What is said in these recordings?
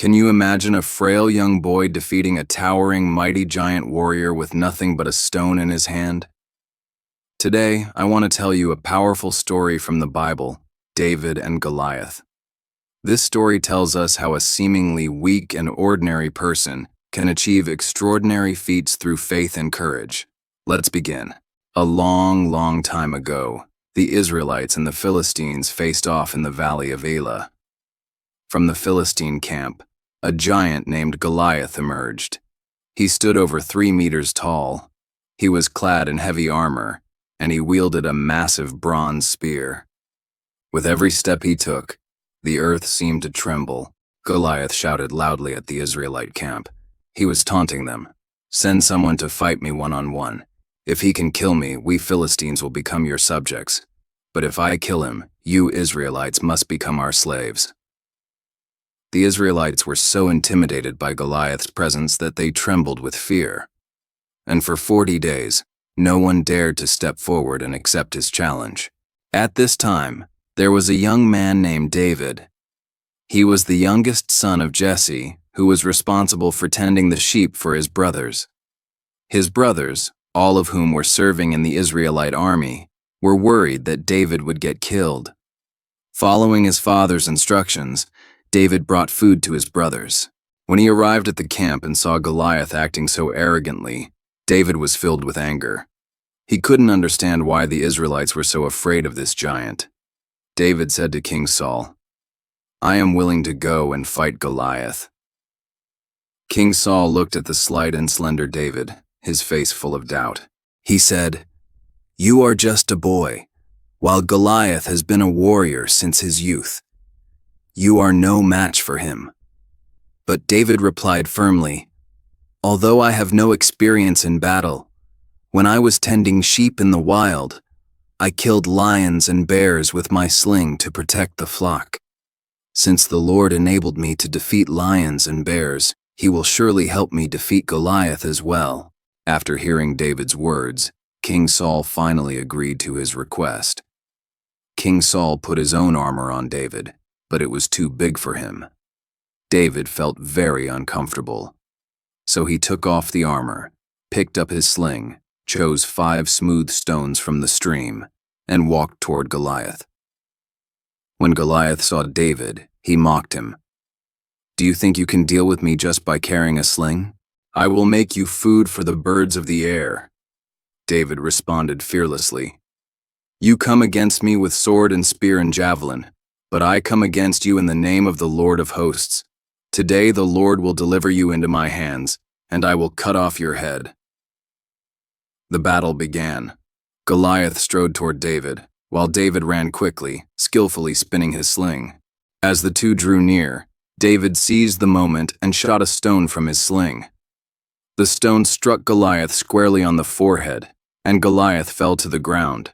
Can you imagine a frail young boy defeating a towering, mighty giant warrior with nothing but a stone in his hand? Today, I want to tell you a powerful story from the Bible, David and Goliath. This story tells us how a seemingly weak and ordinary person can achieve extraordinary feats through faith and courage. Let's begin. A long time ago, the Israelites and the Philistines faced off in the valley of Elah. From the Philistine camp, a giant named Goliath emerged. He stood over 3 meters tall. He was clad in heavy armor, and he wielded a massive bronze spear. With every step he took, the earth seemed to tremble. Goliath shouted loudly at the Israelite camp. He was taunting them. "Send someone to fight me one-on-one. If he can kill me, we Philistines will become your subjects. But if I kill him, you Israelites must become our slaves." The Israelites were so intimidated by Goliath's presence that they trembled with fear. And for 40 days, no one dared to step forward and accept his challenge. At this time, there was a young man named David. He was the youngest son of Jesse, who was responsible for tending the sheep for his brothers. His brothers, all of whom were serving in the Israelite army, were worried that David would get killed. Following his father's instructions, David brought food to his brothers. When he arrived at the camp and saw Goliath acting so arrogantly, David was filled with anger. He couldn't understand why the Israelites were so afraid of this giant. David said to King Saul, "I am willing to go and fight Goliath." King Saul looked at the slight and slender David, his face full of doubt. He said, "You are just a boy, while Goliath has been a warrior since his youth. You are no match for him." But David replied firmly, "Although I have no experience in battle, when I was tending sheep in the wild, I killed lions and bears with my sling to protect the flock. Since the Lord enabled me to defeat lions and bears, he will surely help me defeat Goliath as well." After hearing David's words, King Saul finally agreed to his request. King Saul put his own armor on David, but it was too big for him. David felt very uncomfortable. So he took off the armor, picked up his sling, chose 5 smooth stones from the stream, and walked toward Goliath. When Goliath saw David, he mocked him. "Do you think you can deal with me just by carrying a sling? I will make you food for the birds of the air." David responded fearlessly, "You come against me with sword and spear and javelin, but I come against you in the name of the Lord of hosts. Today the Lord will deliver you into my hands, and I will cut off your head." The battle began. Goliath strode toward David, while David ran quickly, skillfully spinning his sling. As the two drew near, David seized the moment and shot a stone from his sling. The stone struck Goliath squarely on the forehead, and Goliath fell to the ground.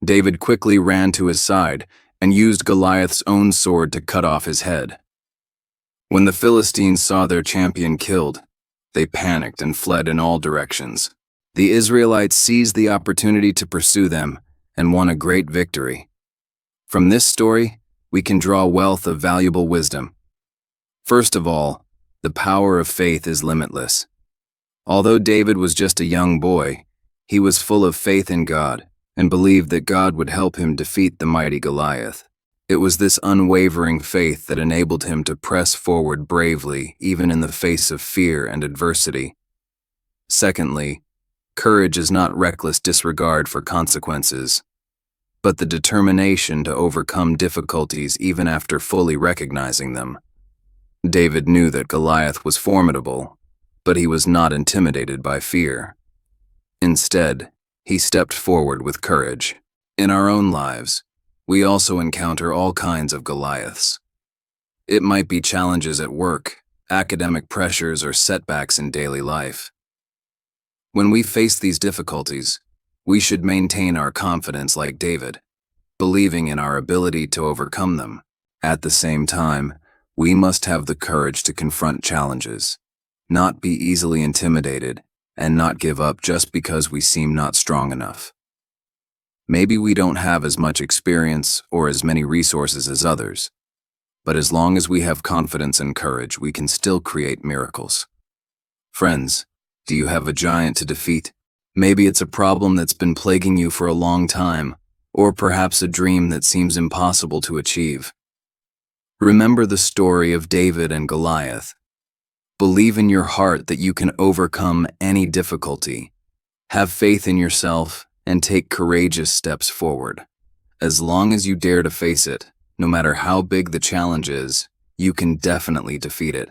David quickly ran to his side and used Goliath's own sword to cut off his head. When the Philistines saw their champion killed, they panicked and fled in all directions. The Israelites seized the opportunity to pursue them and won a great victory. From this story, we can draw a wealth of valuable wisdom. First of all, the power of faith is limitless. Although David was just a young boy, he was full of faith in God and believed that God would help him defeat the mighty Goliath. It was this unwavering faith that enabled him to press forward bravely even in the face of fear and adversity. Secondly, courage is not reckless disregard for consequences, but the determination to overcome difficulties even after fully recognizing them. David knew that Goliath was formidable, but he was not intimidated by fear. Instead, he stepped forward with courage. In our own lives, we also encounter all kinds of Goliaths. It might be challenges at work, academic pressures, or setbacks in daily life. When we face these difficulties, we should maintain our confidence like David, believing in our ability to overcome them. At the same time, we must have the courage to confront challenges, not be easily intimidated, and not give up just because we seem not strong enough. Maybe we don't have as much experience or as many resources as others, But as long as we have confidence and courage, we can still create miracles. Friends, do you have a giant to defeat? Maybe it's a problem that's been plaguing you for a long time, or perhaps a dream that seems impossible to achieve. Remember the story of David and Goliath. Believe in your heart that you can overcome any difficulty. Have faith in yourself and take courageous steps forward. As long as you dare to face it, no matter how big the challenge is, you can definitely defeat it.